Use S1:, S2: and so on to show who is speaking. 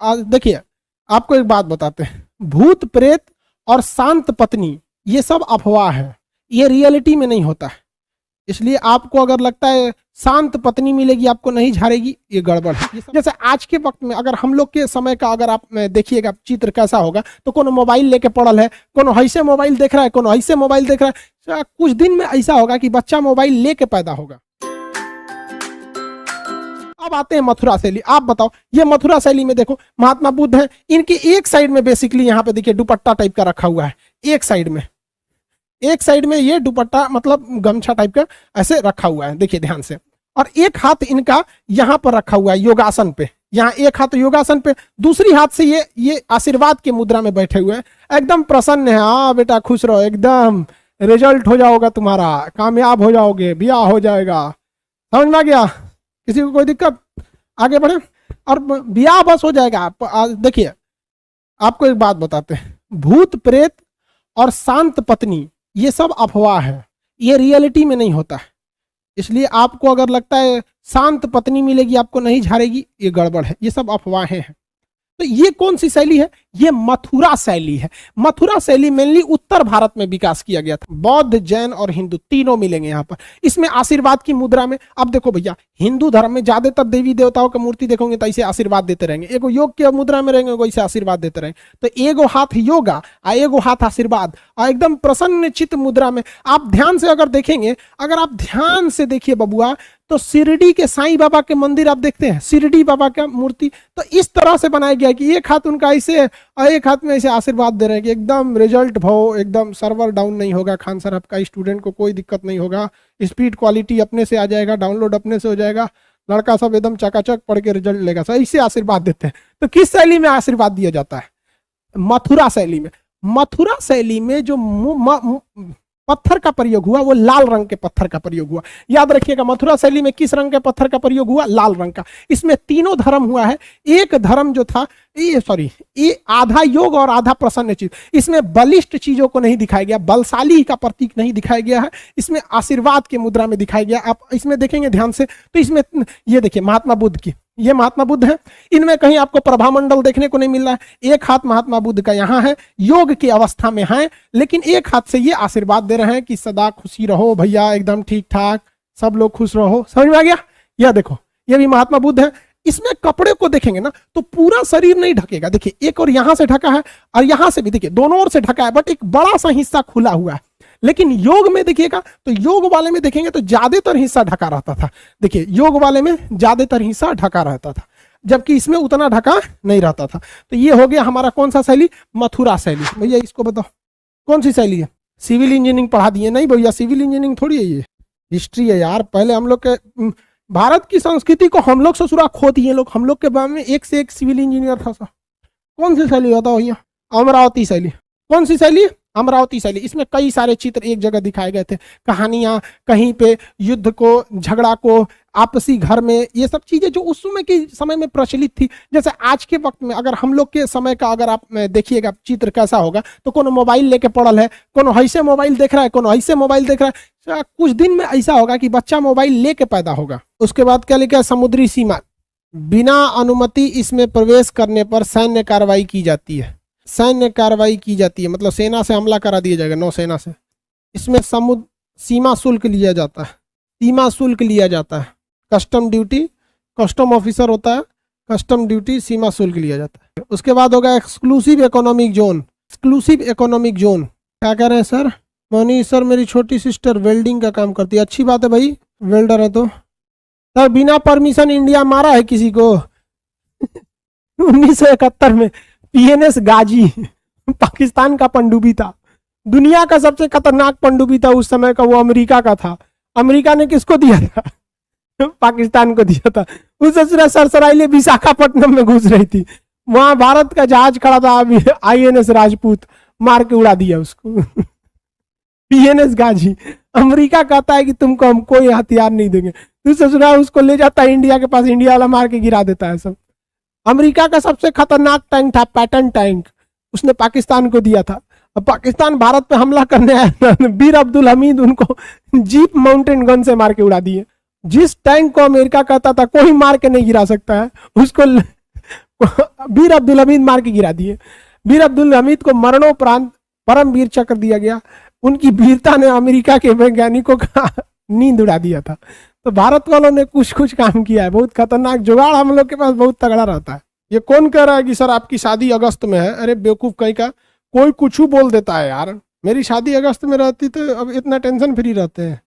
S1: देखिए आपको एक बात बताते हैं, भूत प्रेत और शांत पत्नी ये सब अफवाह है, ये रियलिटी में नहीं होता है। इसलिए आपको अगर लगता है शांत पत्नी मिलेगी आपको नहीं झाड़ेगी, ये गड़बड़ है। जैसे आज के वक्त में अगर हम लोग के समय का अगर आप देखिएगा चित्र कैसा होगा, तो कोनो मोबाइल लेके पड़ल है, कोनो ऐसे मोबाइल देख रहा है, कोनो ऐसे मोबाइल देख रहा है, कुछ दिन में ऐसा होगा कि बच्चा मोबाइल लेके पैदा होगा। अब आते हैं मथुरा शैली। आप बताओ, ये मथुरा शैली में देखो महात्मा बुद्ध हैं, इनकी एक साइड में बेसिकली यहाँ पे देखिए दुपट्टा टाइप का रखा हुआ है, एक साइड में ये दुपट्टा मतलब गमछा टाइप का ऐसे रखा हुआ है, देखिए ध्यान से। और एक हाथ इनका यहाँ पर रखा हुआ है योगासन पे, यहाँ एक हाथ योगासन पे, दूसरी हाथ से ये आशीर्वाद के मुद्रा में बैठे हुए हैं, एकदम प्रसन्न है। हाँ बेटा खुश रहो, एकदम रिजल्ट हो जाओगा तुम्हारा, कामयाब हो जाओगे, ब्याह हो जाएगा। समझ में आ गया? किसी को कोई दिक्कत? आगे बढ़े। और ब्याह बस हो जाएगा। देखिए आपको एक बात बताते हैं, भूत प्रेत और शांत पत्नी ये सब अफवाह है, ये रियलिटी में नहीं होता है। इसलिए आपको अगर लगता है शांत पत्नी मिलेगी आपको नहीं झाड़ेगी, ये गड़बड़ है, ये सब अफवाहें हैं। तो ये कौन सी शैली है? ये मथुरा शैली है। मथुरा शैली मेनली उत्तर भारत में विकास किया गया था। बौद्ध, जैन और हिंदू तीनों मिलेंगे यहाँ पर। इसमें आशीर्वाद की मुद्रा में, अब देखो भैया हिंदू धर्म में ज्यादातर देवी देवताओं की मूर्ति देखोगे तो ऐसे आशीर्वाद देते रहेंगे, एगो योग की मुद्रा में रहेंगे वैसे आशीर्वाद देते रहेंगे। तो एगो हाथ योगा और एगो हाथ आशीर्वाद, और एकदम प्रसन्न चित्त मुद्रा में। आप ध्यान से अगर देखेंगे, अगर आप ध्यान से देखिए बबुआ, तो शिरडी के साईं बाबा के मंदिर आप देखते हैं, शिरडी बाबा का मूर्ति तो इस तरह से बनाया गया है कि एक हाथ उनका ऐसे और एक हाथ में ऐसे आशीर्वाद दे रहे हैं कि एकदम रिजल्ट भाव, एकदम सर्वर डाउन नहीं होगा, खान सर आपका स्टूडेंट को कोई दिक्कत नहीं होगा, स्पीड क्वालिटी अपने से आ जाएगा, डाउनलोड अपने से हो जाएगा, लड़का सब एकदम चकाचक पढ़ के रिजल्ट लेगा। सर इससे आशीर्वाद देते हैं। तो किस शैली में आशीर्वाद दिया जाता है? मथुरा शैली में। मथुरा शैली में जो पत्थर का प्रयोग हुआ वो लाल रंग के पत्थर का प्रयोग हुआ। याद रखिएगा मथुरा शैली में किस रंग के पत्थर का प्रयोग हुआ? लाल रंग का। इसमें तीनों धर्म हुआ है। एक धर्म जो था ये आधा योग और आधा प्रसन्न चीज, इसमें बलिष्ठ चीजों को नहीं दिखाया गया, बलशाली का प्रतीक नहीं दिखाया गया है, इसमें आशीर्वाद की मुद्रा में दिखाया गया। आप इसमें देखेंगे ध्यान से तो इसमें ये देखिए महात्मा बुद्ध की, ये महात्मा बुद्ध है, इनमें कहीं आपको प्रभामंडल देखने को नहीं मिल रहा है। एक हाथ महात्मा बुद्ध का यहाँ है, योग की अवस्था में है, लेकिन एक हाथ से ये आशीर्वाद दे रहे हैं कि सदा खुशी रहो भैया, एकदम ठीक ठाक, सब लोग खुश रहो। समझ में आ गया? यह देखो ये भी महात्मा बुद्ध है। इसमें कपड़े को देखेंगे ना तो पूरा शरीर नहीं ढकेगा, देखिए एक और यहां से ढका है और यहां से भी देखिए, दोनों ओर से ढका है, बट एक बड़ा सा हिस्सा खुला हुआ है। लेकिन योग में देखिएगा तो योग वाले में देखेंगे तो ज्यादातर हिस्सा ढका रहता था। देखिए योग वाले में ज्यादातर हिस्सा ढका रहता था, जबकि इसमें उतना ढका नहीं रहता था। तो ये हो गया हमारा कौन सा शैली? मथुरा शैली। भैया इसको बताओ कौन सी शैली है? सिविल इंजीनियरिंग पढ़ा दिए? नहीं भैया सिविल इंजीनियरिंग थोड़ी है, ये हिस्ट्री है यार। पहले हम लोग के भारत की संस्कृति को हम लोग ससुरा खो दिए लोग। हम लोग के बारे में एक से एक सिविल इंजीनियर था। कौन सी शैली बताओ भैया? अमरावती शैली। कौन सी शैली? अमरावती शैली। इसमें कई सारे चित्र एक जगह दिखाए गए थे, कहानियां, कहीं पे युद्ध को, झगड़ा को, आपसी घर में, ये सब चीजें जो उस समय के समय में प्रचलित थी। जैसे आज के वक्त में अगर हम लोग के समय का अगर आप देखिएगा चित्र कैसा होगा, तो कोनो मोबाइल लेके पड़ल है, कोनो ऐसे मोबाइल देख रहा है, कोनो ऐसे मोबाइल देख रहा है, कुछ दिन में ऐसा होगा कि बच्चा मोबाइल लेके पैदा होगा। उसके बाद क्या लिखा है? समुद्री सीमा, बिना अनुमति इसमें प्रवेश करने पर सैन्य कार्रवाई की जाती है। सैन्य कार्रवाई की जाती है मतलब सेना से हमला करा दिया जाएगा, नौसेना से। इसमें समुद्र सीमा शुल्क लिया जाता है, सीमा शुल्क लिया जाता है। कस्टम ड्यूटी, कस्टम ऑफिसर होता है, कस्टम ड्यूटी, सीमा शुल्क लिया जाता है। उसके बाद होगा exclusive economic zone. Exclusive economic zone क्या कह रहे हैं सर? मनीष सर मेरी छोटी सिस्टर वेल्डिंग का काम करती है। अच्छी बात है भाई, वेल्डर है तो। सर बिना परमिशन इंडिया मारा है किसी को? 1971 में PNS गाजी पाकिस्तान का पनडुब्बी था, दुनिया का सबसे खतरनाक पनडुब्बी था उस समय का, वो अमेरिका का था। अमेरिका ने किसको दिया था? पाकिस्तान को दिया था। उस सरसराइले विशाखापट्टनम में घुस रही थी, वहां भारत का जहाज खड़ा था, INS राजपूत, मार के उड़ा दिया उसको। PNS गाजी। अमेरिका कहता है कि तुमको हम कोई हथियार नहीं देंगे, तो ससुरा उसको ले जाता है इंडिया के पास, इंडिया वाला मार के गिरा देता है सब। अमेरिका का सबसे खतरनाक टैंक था पैटर्न टैंक, उसने पाकिस्तान को दिया था। अब पाकिस्तान भारत पे हमला करने आया, वीर अब्दुल हमीद उनको जीप माउंटेन गन से मार के उड़ा दिए। जिस टैंक को अमेरिका कहता था कोई मार के नहीं गिरा सकता है, उसको वीर अब्दुल हमीद मार के गिरा दिए। वीर अब्दुल हमीद को मरणोपरांत परमवीर चक्र दिया गया। उनकी वीरता ने अमेरिका के वैज्ञानिकों का नींद उड़ा दिया था। तो भारत वालों ने कुछ कुछ काम किया है, बहुत खतरनाक जुगाड़ हम लोग के पास बहुत तगड़ा रहता है। ये कौन कह रहा है कि सर आपकी शादी अगस्त में है? अरे बेवकूफ कहीं का, कोई कुछ बोल देता है यार। मेरी शादी अगस्त में रहती तो अब इतना टेंशन फ्री रहते हैं।